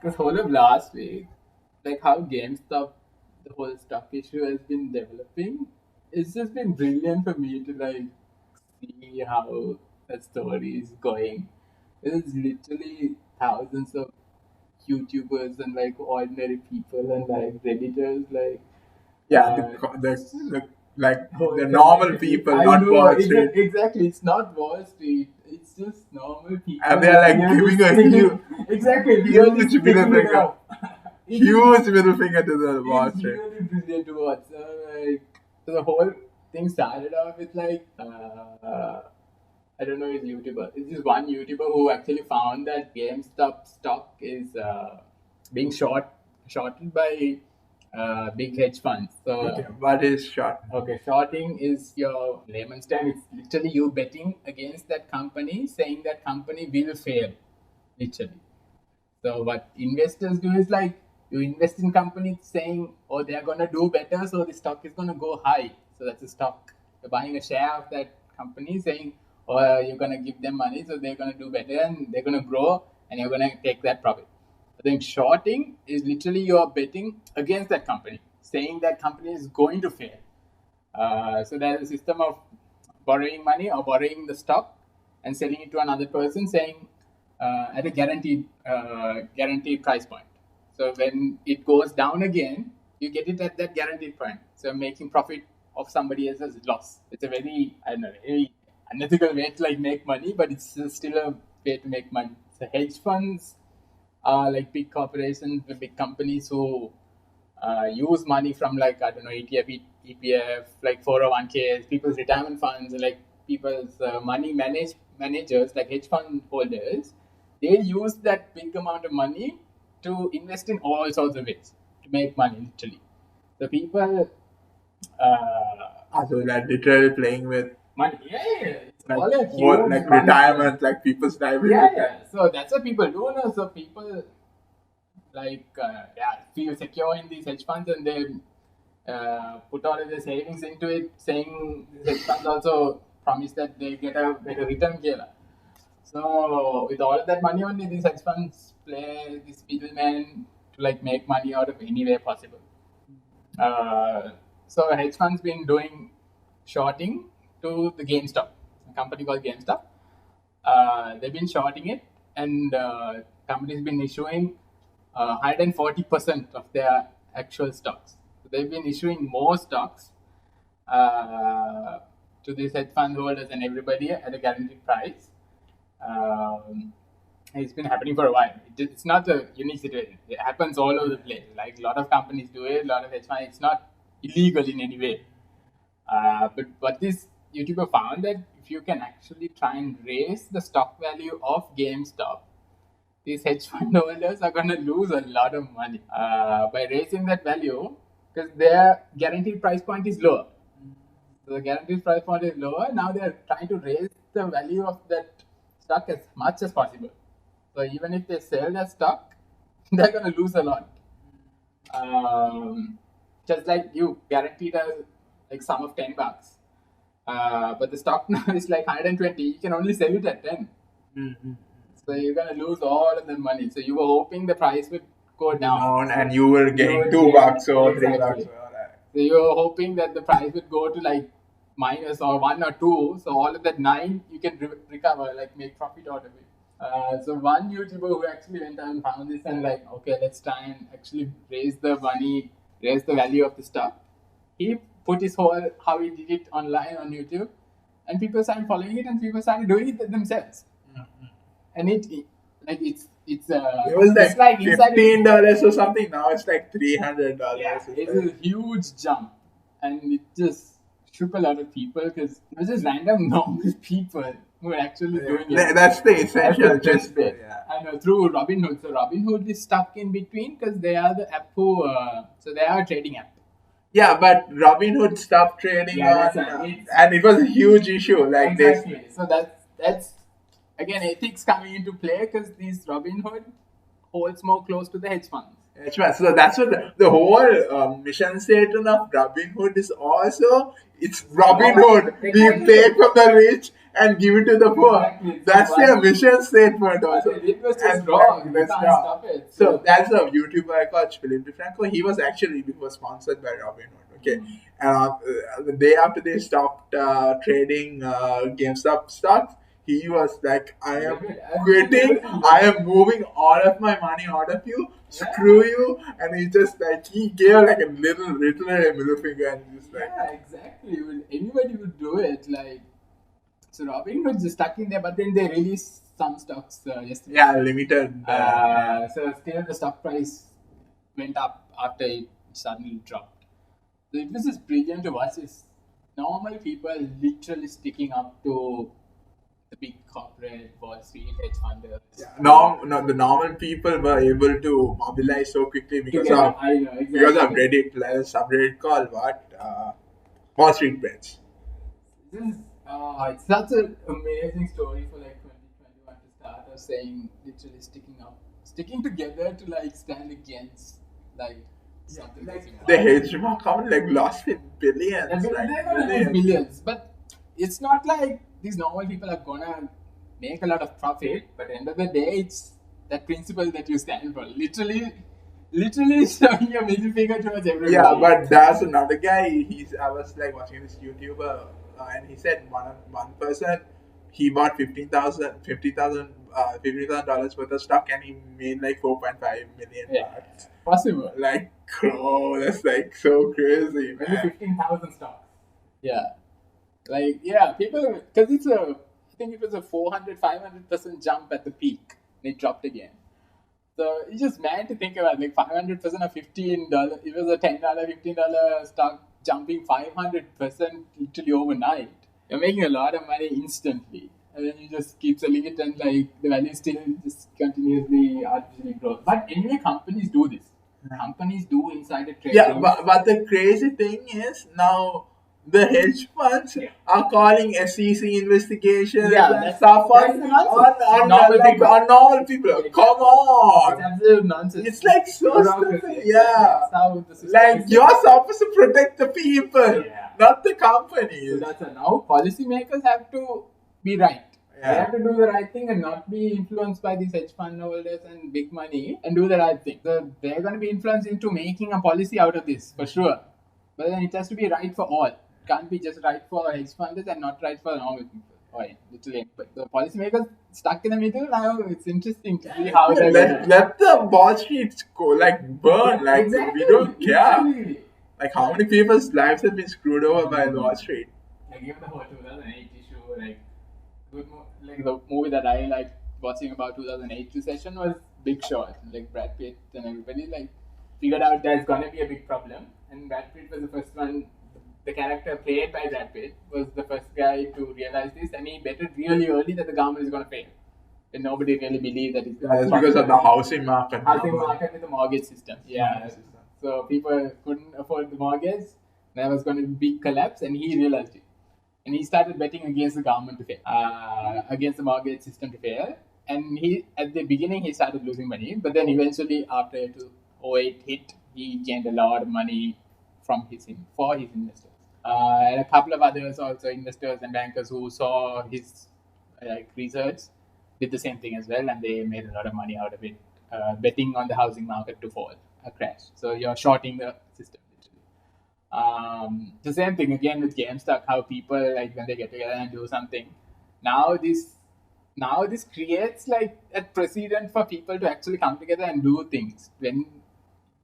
Because whole of last week, like how GameStop, the whole stock issue has been developing, it's just been brilliant for me to like see how the story is going. There's literally thousands of YouTubers and like ordinary people and like Redditors, like Yeah, like the normal people, not Wall Street. Exactly, it's not Wall Street. It's just normal people. And they're like giving a huge, exactly huge middle sticking it finger. up. Huge middle finger to the Wall It's Street. really brilliant to watch. So the whole thing started off with like I don't know his YouTuber. It's just one YouTuber who actually found that GameStop stock is being shorted by big hedge funds. So Okay, what is short? okay, shorting is your layman's term. It's literally you betting against that company, saying that company will fail, literally. So what investors do is like you invest in companies saying, oh, they're gonna do better, so the stock is gonna go high. So that's a stock. You're buying a share of that company, saying, oh, you're gonna give them money, so they're gonna do better and they're gonna grow, and you're gonna take that profit. But then shorting is literally you're betting against that company, saying that company is going to fail. So there's a system of borrowing money or borrowing the stock and selling it to another person, saying at a guaranteed price point. So when it goes down again, you get it at that guaranteed point. So making profit of somebody else's loss. It's a very, I don't know, very unethical way to like make money, but it's still a way to make money. So hedge funds are like big corporations, the big companies who use money from like I don't know EPF, like 401ks, people's retirement funds, like people's money managers, like hedge fund holders. They use that big amount of money to invest in all sorts of ways to make money, literally. The people. So that literally playing with Money, yeah. It's like all a what, huge like money. retirement, like people's diving. Yeah. So that's what people do now. So people like feel secure in these hedge funds and they put all of their savings into it, saying these hedge funds also promise that they get a better return here. So with all of that money only, these hedge funds play this middleman to like make money out of any way possible. So hedge funds been doing shorting to the GameStop, a company called GameStop. They've been shorting it, and company's been issuing 140% of their actual stocks. So they've been issuing more stocks to these hedge fund holders and everybody at a guaranteed price. It's been happening for a while. It's not a unique situation. It happens all over the place. Like a lot of companies do it, a lot of hedge funds. It's not illegal in any way. But what this YouTuber found that if you can actually try and raise the stock value of GameStop, these hedge fund holders are going to lose a lot of money by raising that value because their guaranteed price point is lower. So the guaranteed price point is lower. Now they are trying to raise the value of that stock as much as possible. So even if they sell that stock, they're going to lose a lot. Just like you guaranteed a like sum of $10, but the stock now is like 120. You can only sell it at 10. Mm-hmm. So you're gonna lose all of the money. So you were hoping the price would go down, and you were getting $2 or $3. So you were hoping that the price would go to like minus or 1 or 2. So all of that 9 you can recover, like make profit out of it. So one YouTuber who actually went and found this and like, okay, let's try and actually raise the money, raise the value of the stock. He put his whole how he did it online on YouTube, and people started following it, and people started doing it themselves. Mm-hmm. And it was like $15 or something. Now it's like $300. Yeah, it's a huge jump, and it just shook a lot of people because it was just random normal people who were actually doing it. That's the essential just bit. Yeah. I know through Robinhood. So Robinhood is stuck in between because they are the app who. So they are a trading app. Yeah, but Robinhood stopped trading and it was a huge issue. Like exactly. So that's again ethics coming into play because these Robinhood holds more close to the hedge funds. So that's what the whole mission statement of Robinhood is also. It's Robinhood. We take from the rich and give it to the poor. Exactly. That's their mission statement also. It was just And wrong. that's You can't wrong. stop it. So that's a YouTuber called Philip DeFranco. He was sponsored by Robinhood. Okay, and the day after they stopped trading GameStop stocks, he was like, "I am quitting. I am moving all of my money out of you. Screw you!" And he gave like a literally a middle finger, and just like, yeah, exactly. Well, anybody would do it. Like, so Robinhood just stuck in there, but then they released some stocks yesterday. yeah, limited. So still the stock price went up after it suddenly dropped. So it was just brilliant to watch. This normal people literally sticking up to the big corporate Wall Street hedge funders. No, the normal people were able to mobilize so quickly because of I know, exactly. because of Reddit, like a subreddit called WallStreetBets. This is it's such an amazing story for like 2021 to start us saying literally sticking together to like stand against like something like The hedge account like lost in billions. they're gonna lose millions, but it's not like these normal people are gonna make a lot of profit. But at the end of the day, it's that principle that you stand for. Literally showing your middle finger towards everybody. Yeah, but there's another guy. I was like watching this YouTuber, and he said one person he bought $50,000 worth of stock, and he made like 4.5 million. Yeah, possible. Like, oh, that's like so crazy. Maybe 15,000 stocks. Yeah, like yeah, people because I think it was a 500% jump at the peak. And it dropped again. So it's just mad to think about like 500% of $15. It was a $10, $15 stock jumping 500% literally overnight. You're making a lot of money instantly, and then you just keep selling it, and like the value still just continuously artificially grows. But anyway, companies do this. Companies do insider trading. Yeah, but the crazy thing is now the hedge funds are calling SEC investigations and stuff on normal people. Come on. It's absolute nonsense. It's like so stupid. Yeah. That's how the system Like is. you're supposed to protect the people, not the companies. So that's now policymakers have to be right. They have to do the right thing and not be influenced by these hedge fund holders and big money and do the right thing. So they're going to be influenced into making a policy out of this for sure. But then it has to be right for all. It can't be just right for hedge funders and not right for normal people. Literally. But the policymakers stuck in the middle now. It's interesting to see how they let the Wall Street go like burn. Like we don't care. Exactly. Like how many people's lives have been screwed over by Wall Street? Like even the whole 2008 issue, like the movie that I liked watching about 2008 recession was Big Short. Like Brad Pitt and everybody like figured out there's gonna be a big problem, and Brad Pitt was the first one. The character played by Brad Pitt was the first guy to realize this, and he betted really early that the government is gonna fail. And nobody really believed that it's that's because of the housing market. Housing market with the mortgage system. Yeah. So people couldn't afford the mortgage. There was going to be a big collapse, and he realized it. And he started betting against the government to fail, against the mortgage system to fail. And at the beginning, he started losing money. But then eventually, after 2008 hit, he gained a lot of money for his investors. And a couple of others also, investors and bankers who saw his research, did the same thing as well. And they made a lot of money out of it, betting on the housing market to fall, a crash. So you're shorting the system. The same thing again with GameStop, how people like when they get together and do something. Now this creates like a precedent for people to actually come together and do things. When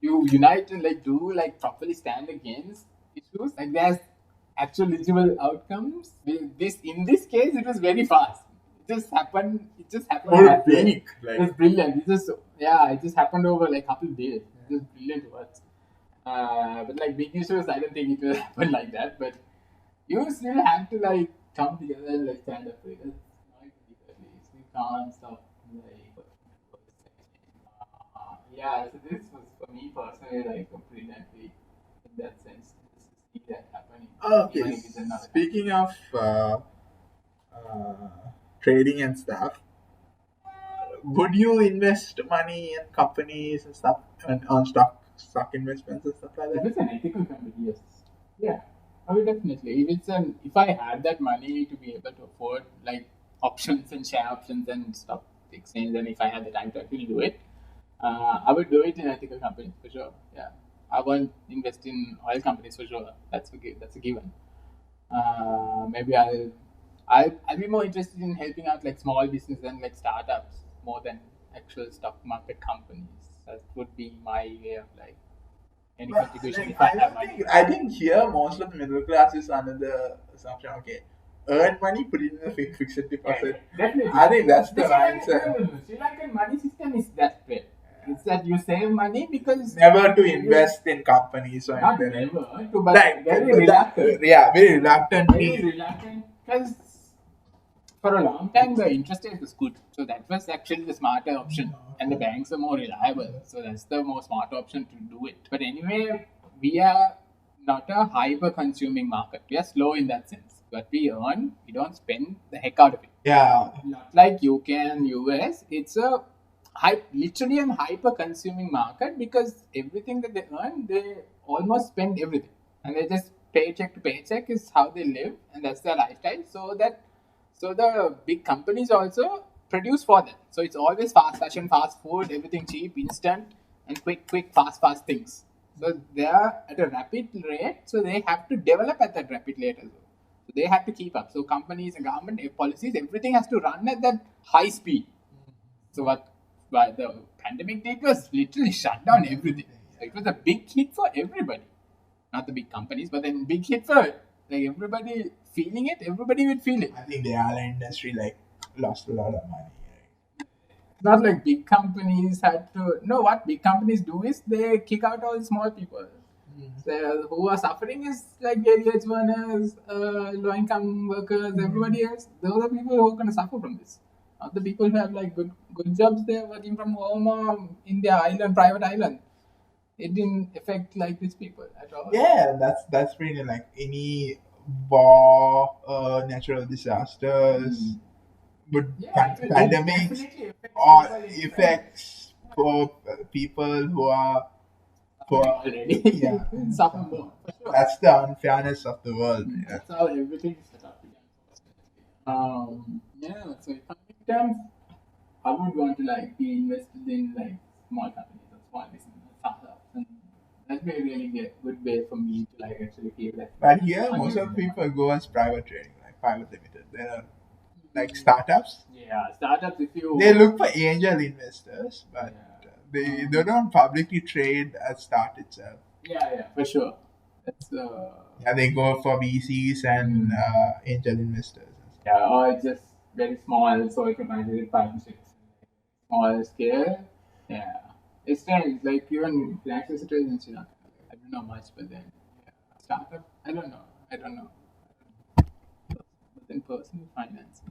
you unite and like do like properly stand against issues, like there's actual legible outcomes. In this case, it was very fast. It just happened. Big, it was brilliant. It just happened over like a couple of days. It was brilliant to watch. But like big issues, I don't think it will happen like that. But you still have to like come together and like stand up for it. We can't stop so this was for me personally like a brilliant week in that sense. Just to see that happening. Okay. Speaking of trading and stuff, would you invest money in companies and stuff and on stock investments and stuff like that? If it's an ethical company, yes. Yeah. I would definitely. If I had that money to be able to afford like options and share options and stock exchange, and if I had the time to actually do it, I would do it in ethical companies for sure. Yeah, I won't invest in oil companies for sure. That's a given. Maybe I'll be more interested in helping out like small business and like startups more than actual stock market companies. That would be my way of like any But contribution like if I I have don't money. think I think here most of the middle class is under the assumption, okay, earn money, put it in a fixed Yeah, deposit. yeah, definitely. I think that's The the Sri Lankan, no, mindset. no, no. Sri Lankan money system is that way. It's that you save money because Never to you invest in companies or not anything. never to, but Like very that, reluctant. yeah, very Very reluctantly. reluctant because for a long time the interest rate was good, so that was actually the smarter option, and the banks are more reliable, so that's the more smart option to do it. But anyway, we are not a hyper consuming market. We are slow in that sense. What we earn, we don't spend the heck out of it. Yeah, Not like UK and US. It's a literally an hyper consuming market because everything that they earn, they almost spend everything, and they just paycheck to paycheck is how they live, and that's their lifestyle. So the big companies also produce for them. So it's always fast fashion, fast food, everything cheap, instant, and quick, fast things. So they are at a rapid rate, so they have to develop at that rapid rate as well. So they have to keep up. So companies and government policies, everything has to run at that high speed. So what the pandemic did was literally shut down everything. So it was a big hit for everybody, not the big companies, but then big hit for like everybody feeling it. Everybody would feel it. I think the airline industry like lost a lot of money. Not like big companies had to. No, what big companies do is they kick out all small people. So who are suffering is like wage earners, low income workers, everybody else. Those are people who are going to suffer from this. Not the people who have like good jobs there working from home or in their island, private island. It didn't affect like these people at all. Yeah, that's pretty like any war, natural disasters, but Yeah, it pandemics definitely affects or people in different ways. effects for people who are Suffering poor. already. Yeah, Suffer more, for sure. that's the unfairness of the world. Yeah. That's how everything is set up again. Yeah, so economic terms, I would want to like be invested in like small companies or small businesses, startups, and that may really be a good way for me to like actually feel that But here, money most is of in the the people market. go as private trading, like private limited. They are like startups. Yeah, startups if They you look for angel investors, but yeah. they don't publicly trade as start itself. Yeah, for sure. That's Yeah, they go for VCs and angel investors. yeah, or it's just very small sole proprietorship partnerships, small scale. Yeah, it's strange. Like even financial situations, I don't know much, but then yeah, startup, I don't know. But then personal finance.